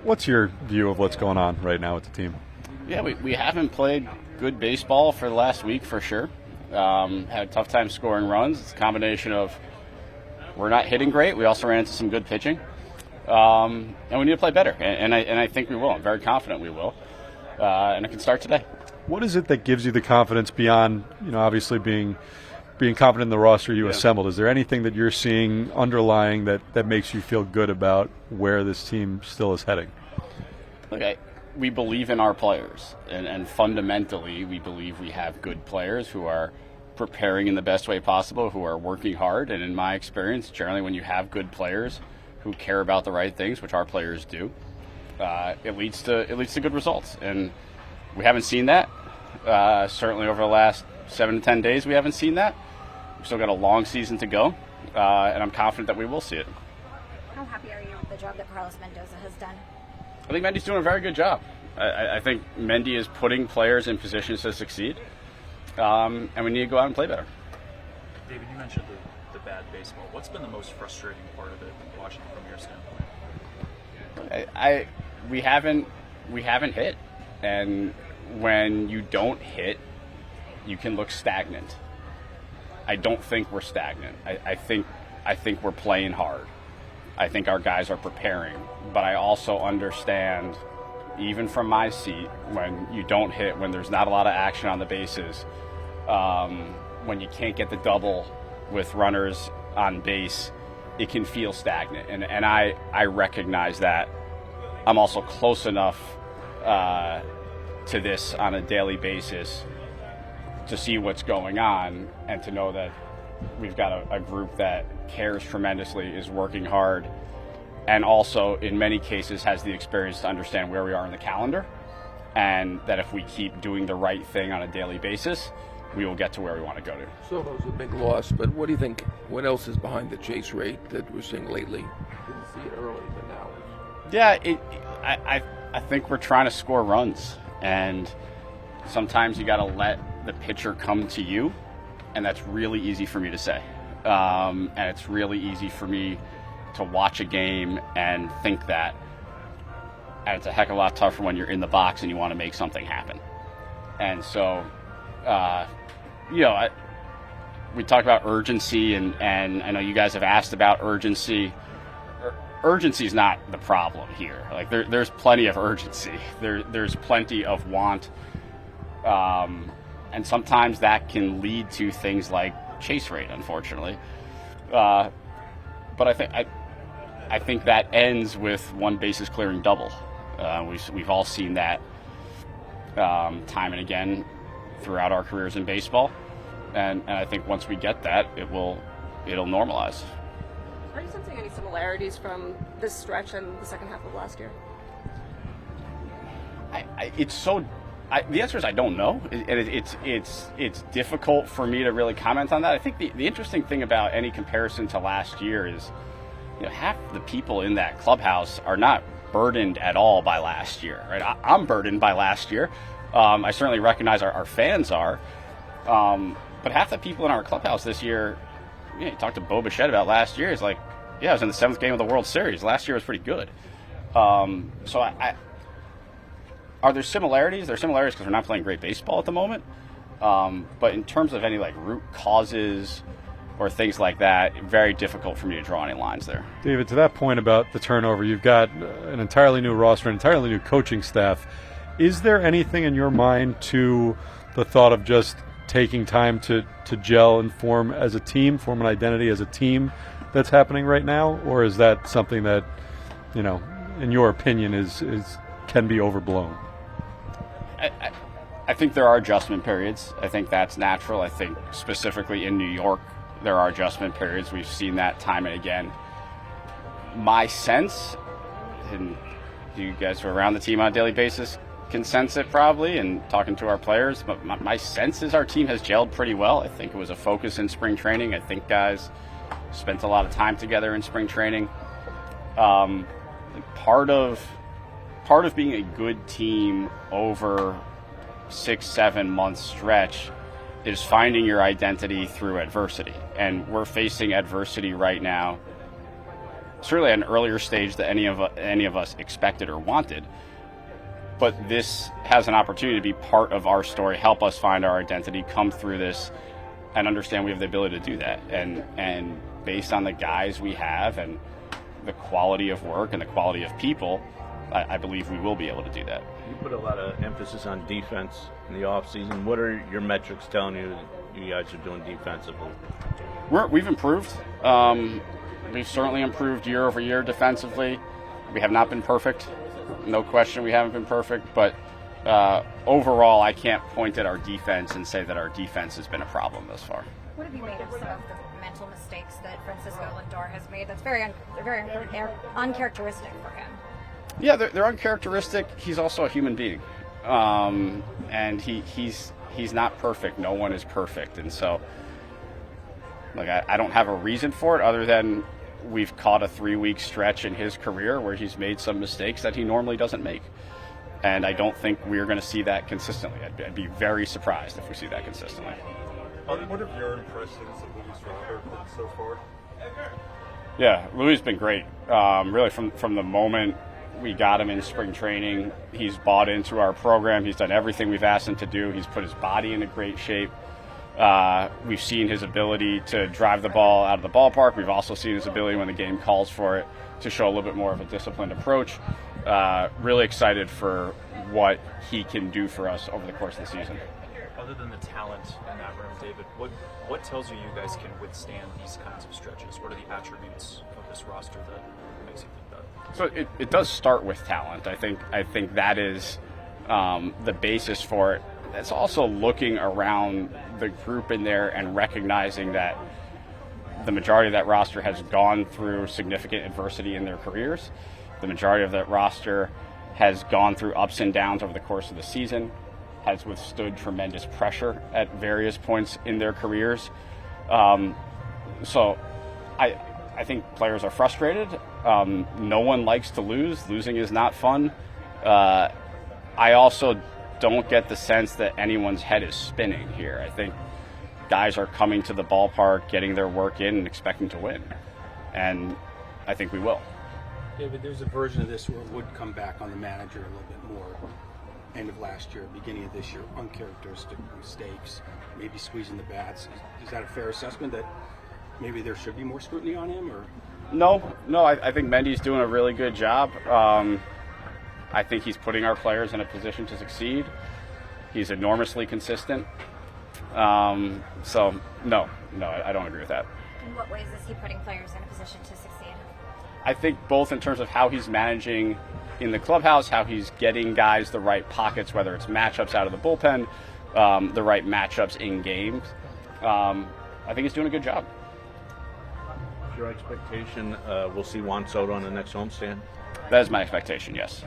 What's your view of what's going on right now with the team? Yeah, we haven't played good baseball for the last week for sure. Had a tough time scoring runs. It's a combination of we're not hitting great. We also ran into some good pitching. And we need to play better. And I think we will. I'm very confident we will. And it can start today. What is it that gives you the confidence beyond, obviously being confident in the roster you assembled? Is there anything that you're seeing underlying that makes you feel good about where this team still is heading? Okay. We believe in our players, and fundamentally we believe we have good players who are preparing in the best way possible, who are working hard, and in my experience, generally when you have good players who care about the right things, which our players do, it leads to good results. And we haven't seen that. Certainly over the last 7 to 10 days we haven't seen that. We've still got a long season to go, and I'm confident that we will see it. How happy are you with the job that Carlos Mendoza has done? I think Mendy's doing a very good job. I think Mendy is putting players in positions to succeed, and we need to go out and play better. David, you mentioned the bad baseball. What's been the most frustrating part of it, watching from your standpoint? We haven't hit, and when you don't hit, you can look stagnant. I don't think we're stagnant. I think we're playing hard. I think our guys are preparing, but I also understand, even from my seat, when you don't hit, when there's not a lot of action on the bases, when you can't get the double with runners on base, it can feel stagnant. And I recognize that. I'm also close enough to this on a daily basis to see what's going on and to know that we've got a group that cares tremendously, is working hard, and also in many cases has the experience to understand where we are in the calendar, and that if we keep doing the right thing on a daily basis, we will get to where we want to go to. Soto's a big loss, but what do you think, what else is behind the chase rate that we're seeing lately? Didn't see it early, but now. Yeah, I think we're trying to score runs, and sometimes you got to let the pitcher come to you, and that's really easy for me to say. And it's really easy for me to watch a game and think that. And it's a heck of a lot tougher when you're in the box and you want to make something happen. And so, we talked about urgency, and I know you guys have asked about urgency. Urgency is not the problem here. Like there's plenty of urgency. There's plenty of want. And sometimes that can lead to things like chase rate, unfortunately. But I think that ends with one bases clearing double. We've all seen that time and again throughout our careers in baseball, and I think once we get that, it'll normalize. Are you sensing any similarities from this stretch and the second half of last year? The answer is I don't know. It's difficult for me to really comment on that. I think the interesting thing about any comparison to last year is, half the people in that clubhouse are not burdened at all by last year. Right? I'm burdened by last year. I certainly recognize our fans are, but half the people in our clubhouse this year, you talk to Bo Bichette about last year. He's like, I was in the 7th game of the World Series. Last year was pretty good. So are there similarities? There are similarities because we're not playing great baseball at the moment. But in terms of any root causes or things like that, very difficult for me to draw any lines there. David, to that point about the turnover, you've got an entirely new roster, an entirely new coaching staff. Is there anything in your mind to the thought of just taking time to gel and form as a team, form an identity as a team that's happening right now? Or is that something that, in your opinion, can be overblown? I think there are adjustment periods. I think that's natural. I think specifically in New York, there are adjustment periods. We've seen that time and again. My sense, and you guys who are around the team on a daily basis can sense it probably, and talking to our players, but my sense is our team has gelled pretty well. I think it was a focus in spring training. I think guys spent a lot of time together in spring training. Part of being a good team over 6-7 month stretch is finding your identity through adversity, and we're facing adversity right now certainly at an earlier stage than any of us expected or wanted. But this has an opportunity to be part of our story, help us find our identity, come through this, and understand we have the ability to do that. And based on the guys we have and the quality of work and the quality of people, I believe we will be able to do that. You put a lot of emphasis on defense in the offseason. What are your metrics telling you that you guys are doing defensively? We've improved. We've certainly improved year over year defensively. We have not been perfect. No question we haven't been perfect. But overall, I can't point at our defense and say that our defense has been a problem thus far. What have you made of some of the mental mistakes that Francisco Lindor has made? That's very uncharacteristic for him. Yeah, they're uncharacteristic. He's also a human being, and he's not perfect. No one is perfect, and so I don't have a reason for it other than we've caught a 3-week stretch in his career where he's made some mistakes that he normally doesn't make, and I don't think we're going to see that consistently. I'd be very surprised if we see that consistently. What have your impressions of Luis Robert been so far? Yeah, Louis been great. Really, from the moment we got him in spring training, he's bought into our program. He's done everything we've asked him to do. He's put his body into great shape. We've seen his ability to drive the ball out of the ballpark. We've also seen his ability when the game calls for it to show a little bit more of a disciplined approach. Really excited for what he can do for us over the course of the season. Other than the talent in that room, David, what tells you guys can withstand these kinds of stretches? What are the attributes of this roster that makes you think that? So it does start with talent. I think that is the basis for it. It's also looking around the group in there and recognizing that the majority of that roster has gone through significant adversity in their careers. The majority of that roster has gone through ups and downs over the course of the season, has withstood tremendous pressure at various points in their careers. So I think players are frustrated. No one likes to lose. Losing is not fun. I also don't get the sense that anyone's head is spinning here. I think guys are coming to the ballpark, getting their work in, and expecting to win. And I think we will. David, there's a version of this where it would come back on the manager a little bit more. End of last year, beginning of this year, uncharacteristic mistakes, maybe squeezing the bats. Is that a fair assessment that maybe there should be more scrutiny on him? Or No. I think Mendy's doing a really good job. I think he's putting our players in a position to succeed. He's enormously consistent. So, no, I don't agree with that. In what ways is he putting players in a position to succeed? I think both in terms of how he's managing in the clubhouse, how he's getting guys the right pockets, whether it's matchups out of the bullpen, the right matchups in games. I think he's doing a good job. Is your expectation we'll see Juan Soto on the next homestand? That is my expectation, yes.